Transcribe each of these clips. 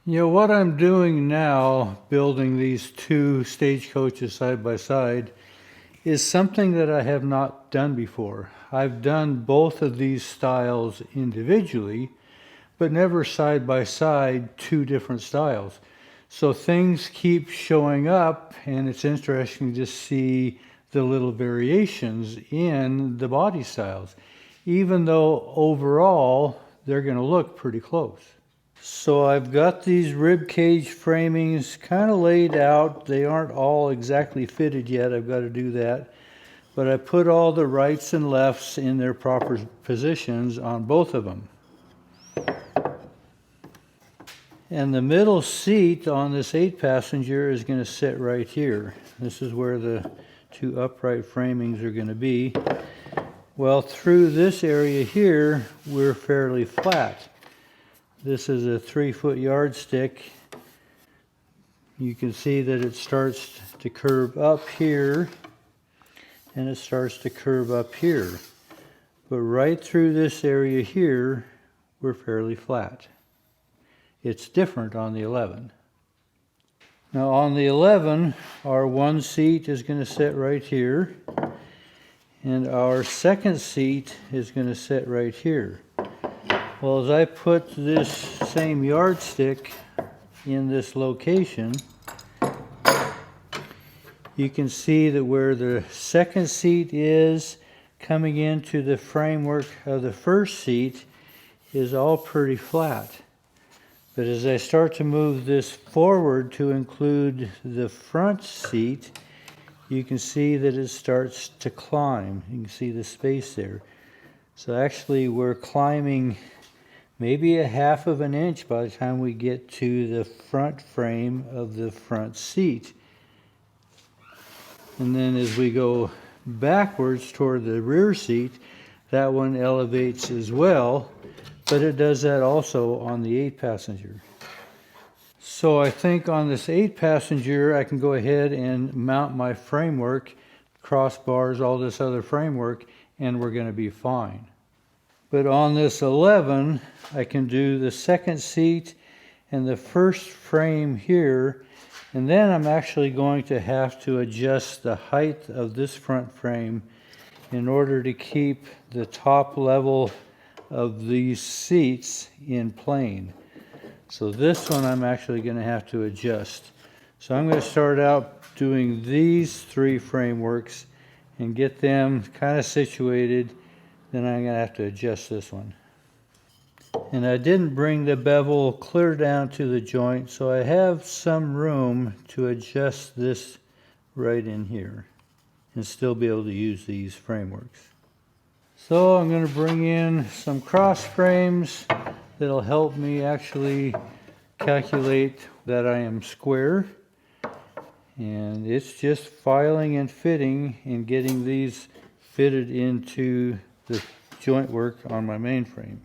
You know, what I'm doing now, building these two stagecoaches side by side, is something that I have not done before. I've done both of these styles individually, but never side by side, two different styles. So things keep showing up, and it's interesting to see the little variations in the body styles, even though overall they're going to look pretty close. So I've got these rib cage framings kind of laid out. They aren't all exactly fitted yet. I've got to do that. But I put all the rights and lefts in their proper positions on both of them. And the middle seat on this 8-passenger is going to sit right here. This is where the two upright framings are going to be. Well, through this area here, we're fairly flat. This is a 3-foot yardstick. You can see that it starts to curve up here and it starts to curve up here. But right through this area here, we're fairly flat. It's different on the 11. Now on the 11, our one seat is going to sit right here, and our second seat is going to sit right here. Well, as I put this same yardstick in this location, you can see that where the second seat is coming into the framework of the first seat is all pretty flat. But as I start to move this forward to include the front seat, you can see that it starts to climb. You can see the space there. So actually we're climbing maybe 1/2 of an inch by the time we get to the front frame of the front seat. And then as we go backwards toward the rear seat, that one elevates as well, but it does that also on the 8-passenger. So I think on this 8-passenger, I can go ahead and mount my framework, crossbars, all this other framework, and we're going to be fine. But on this 11, I can do the second seat and the first frame here, and then I'm actually going to have to adjust the height of this front frame in order to keep the top level of these seats in plane. So this one I'm actually going to have to adjust. So I'm going to start out doing these 3 frameworks and get them kind of situated. Then I'm going to have to adjust this one. And I didn't bring the bevel clear down to the joint, so I have some room to adjust this right in here and still be able to use these frameworks. So I'm going to bring in some cross frames that'll help me actually calculate that I am square. And it's just filing and fitting and getting these fitted into the joint work on my main frame.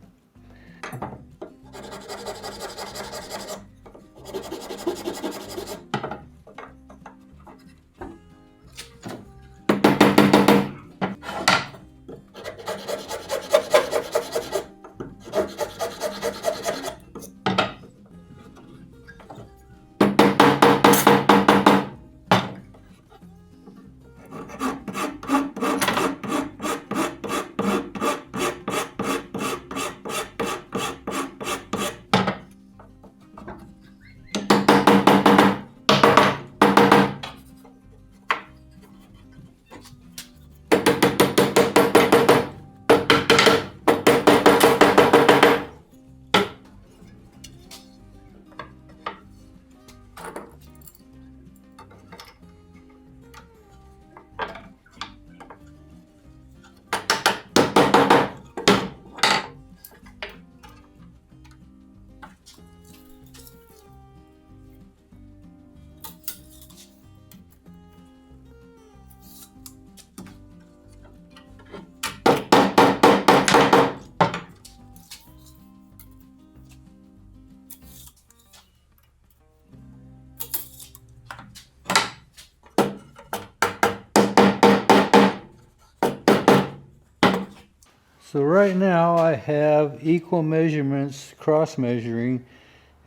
So right now I have equal measurements cross measuring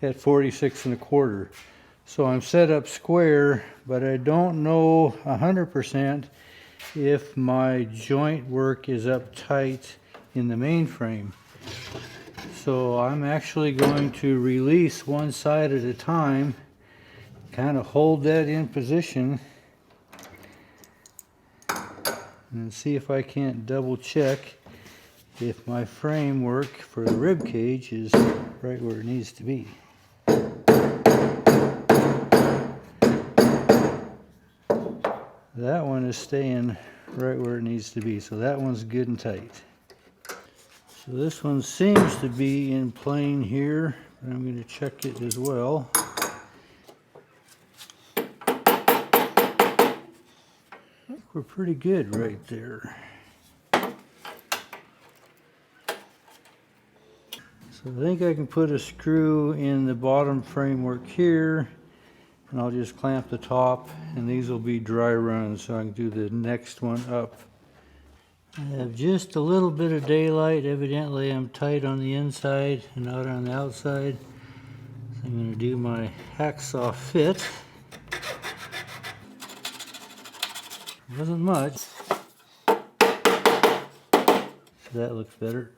at 46 1/4. So I'm set up square, but I don't know 100% if my joint work is up tight in the main frame. So I'm actually going to release one side at a time, kind of hold that in position, and see if I can't double check if my framework for the rib cage is right where it needs to be. That one is staying right where it needs to be, so that one's good and tight. So this one seems to be in plane here, but I'm going to check it as well. I think we're pretty good right there. So I think I can put a screw in the bottom framework here, and I'll just clamp the top, and these will be dry runs, so I can do the next one up. I have just a little bit of daylight. Evidently I'm tight on the inside and not on the outside. So I'm going to do my hacksaw fit. Wasn't much. So that looks better.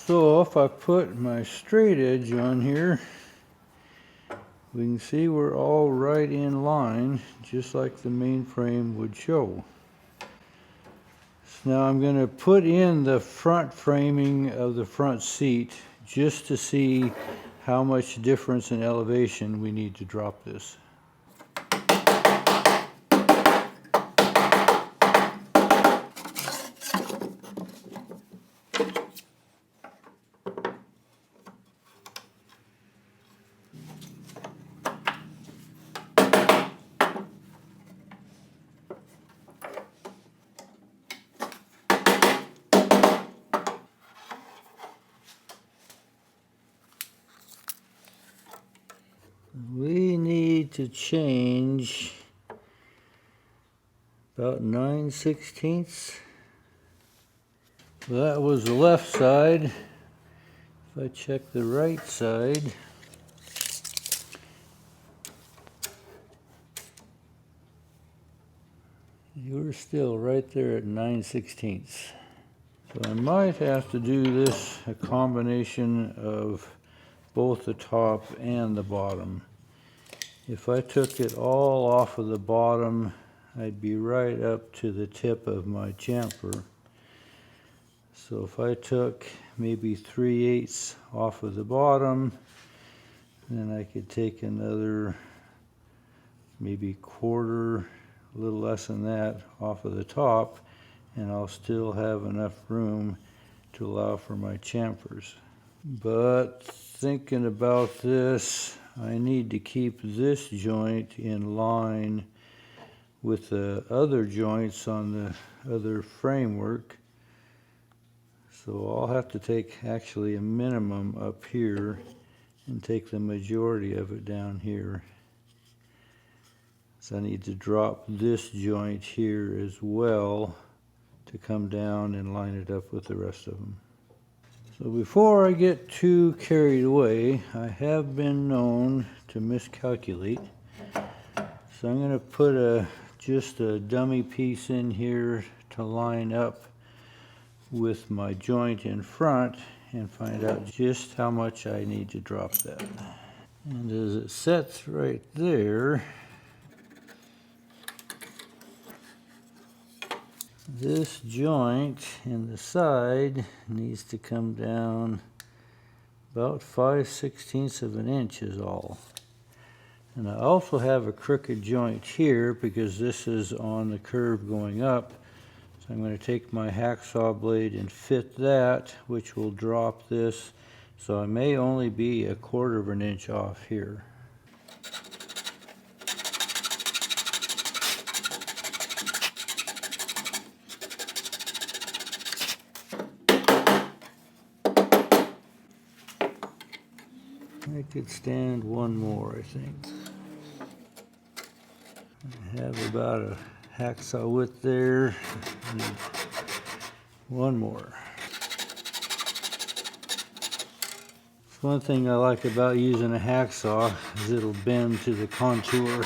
So if I put my straight edge on here, we can see we're all right in line, just like the main frame would show. So now I'm going to put in the front framing of the front seat just to see how much difference in elevation we need to drop this. We need to change about 9/16. That was the left side. If I check the right side, you're still right there at 9/16. So I might have to do this a combination of both the top and the bottom. If I took it all off of the bottom, I'd be right up to the tip of my chamfer. So if I took maybe 3/8 off of the bottom, then I could take another maybe quarter, a little less than that, off of the top, and I'll still have enough room to allow for my chamfers. But thinking about this, I need to keep this joint in line with the other joints on the other framework. So I'll have to take actually a minimum up here and take the majority of it down here. So I need to drop this joint here as well to come down and line it up with the rest of them. So before I get too carried away, I have been known to miscalculate. So I'm going to put just a dummy piece in here to line up with my joint in front and find out just how much I need to drop that. And as it sets right there, this joint in the side needs to come down about 5/16 of an inch is all. And I also have a crooked joint here because this is on the curve going up. So I'm going to take my hacksaw blade and fit that, which will drop this. So I may only be 1/4 of an inch off here. I could stand one more, I think. I have about a hacksaw width there. Need one more. One thing I like about using a hacksaw is it'll bend to the contour.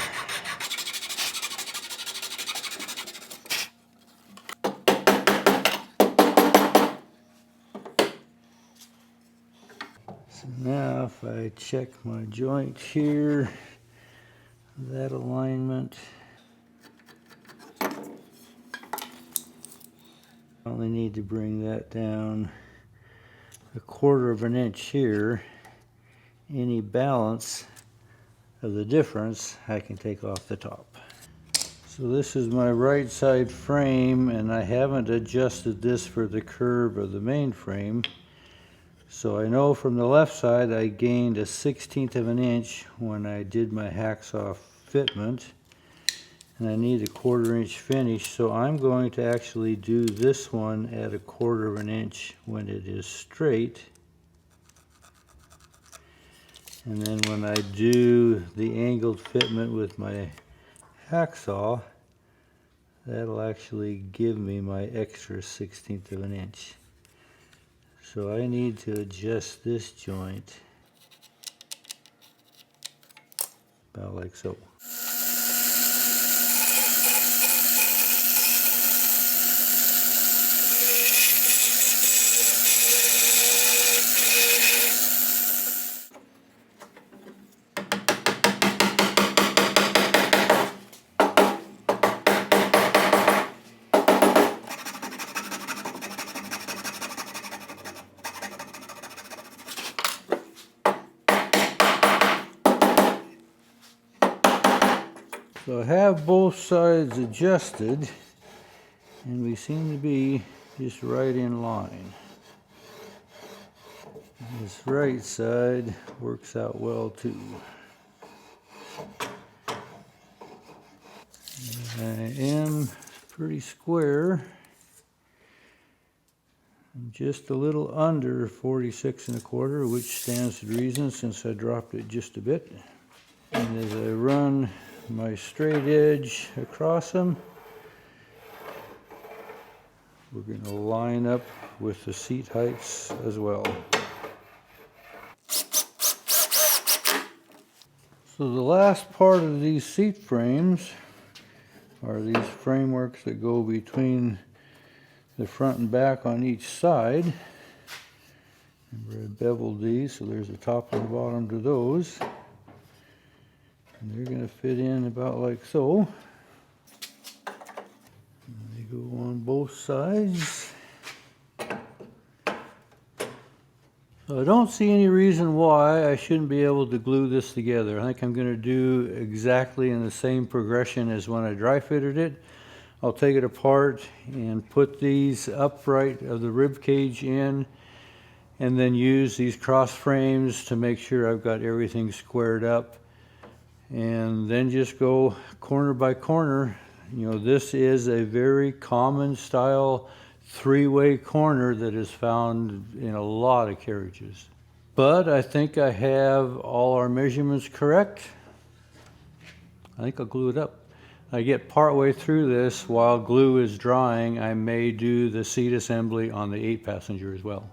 So now if I check my joint here, that alignment, I only need to bring that down 1/4 of an inch here. Any balance of the difference I can take off the top. So this is my right side frame, and I haven't adjusted this for the curve of the main frame. So I know from the left side I gained 1/16 of an inch when I did my hacksaw fitment, and I need 1/4 inch finish, so I'm going to actually do this one at 1/4 of an inch when it is straight. And then when I do the angled fitment with my hacksaw, that'll actually give me my extra 1/16 of an inch. So I need to adjust this joint about like so. So I have both sides adjusted, and we seem to be just right in line. This right side works out well too. I am pretty square. I'm just a little under 46 1/4, which stands to reason since I dropped it just a bit. And as I run my straight edge across them, we're going to line up with the seat heights as well. So the last part of these seat frames are these frameworks that go between the front and back on each side. Remember, I beveled these, so there's a top and a bottom to those. And they're going to fit in about like so. And they go on both sides. So I don't see any reason why I shouldn't be able to glue this together. I think I'm going to do exactly in the same progression as when I dry fitted it. I'll take it apart and put these upright of the rib cage in, and then use these cross frames to make sure I've got everything squared up, and then just go corner by corner. You know, this is a very common style three-way corner that is found in a lot of carriages. But I think I have all our measurements correct. I think I'll glue it up. I get partway through this, while glue is drying, I may do the seat assembly on the 8-passenger as well.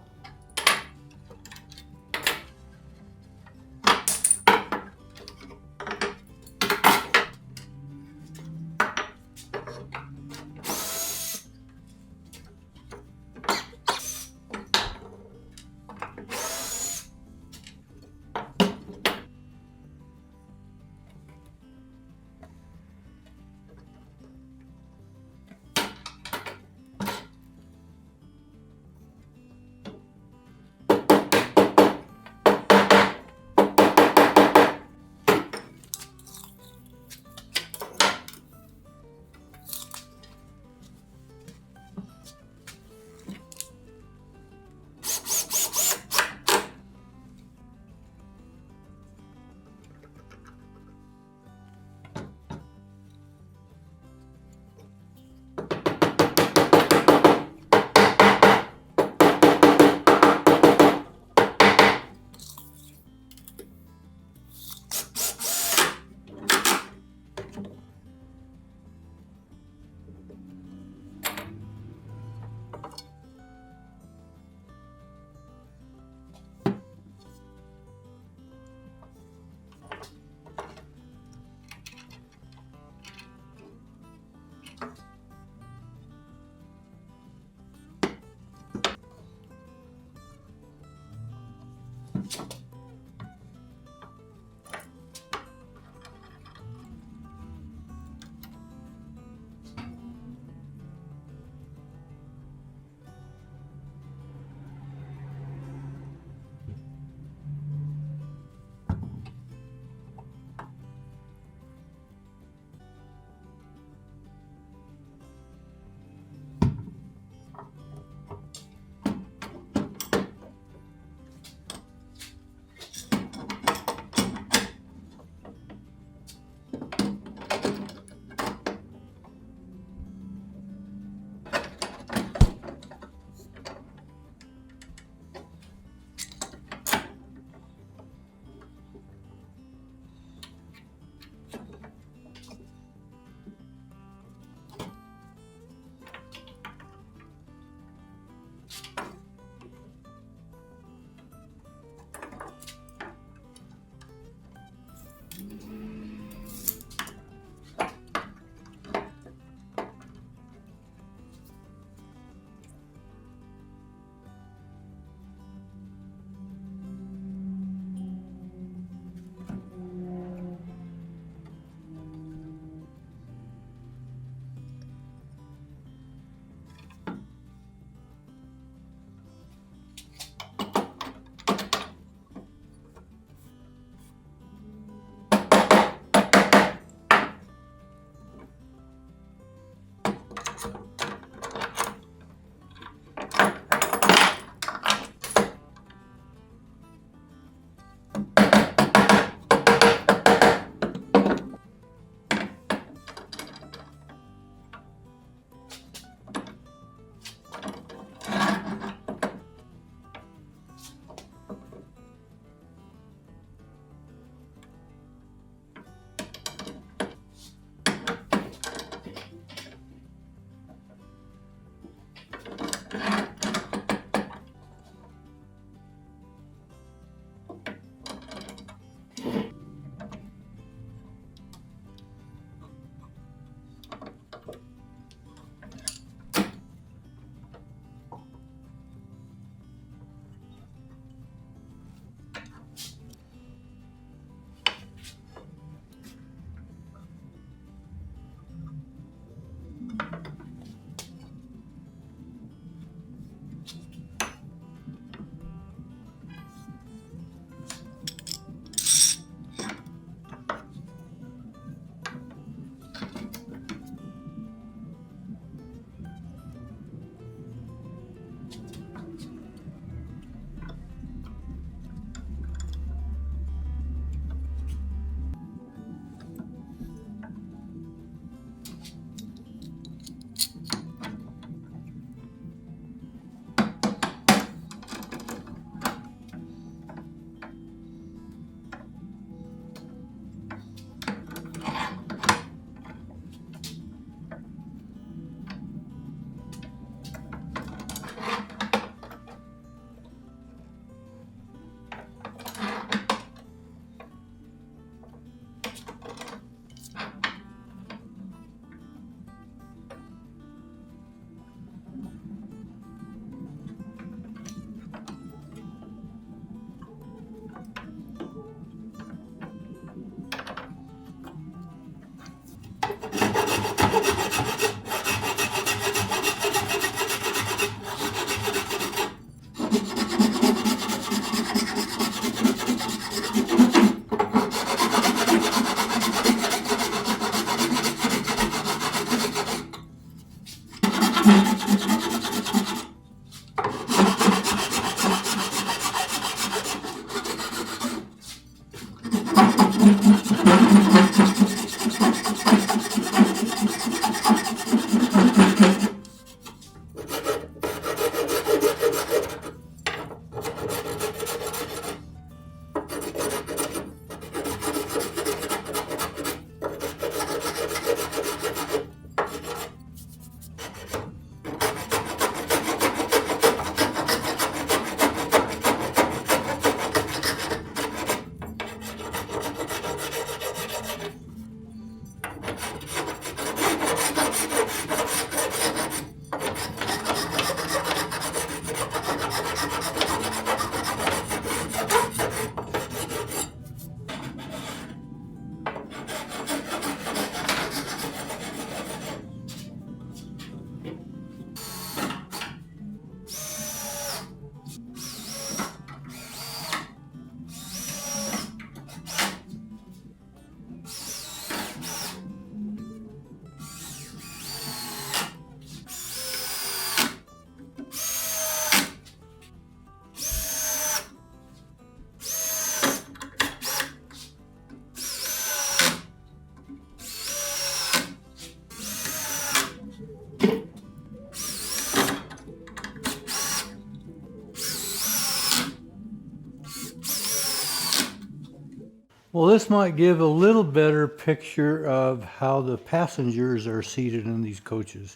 Well, this might give a little better picture of how the passengers are seated in these coaches.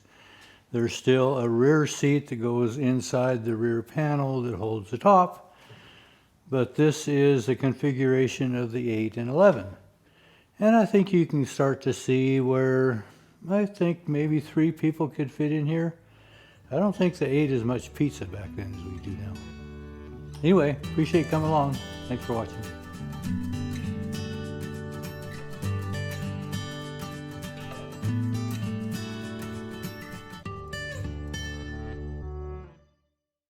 There's still a rear seat that goes inside the rear panel that holds the top, but this is a configuration of the 8 and 11. And I think you can start to see where I think maybe 3 people could fit in here. I don't think they ate as much pizza back then as we do now. Anyway, appreciate you coming along. Thanks for watching.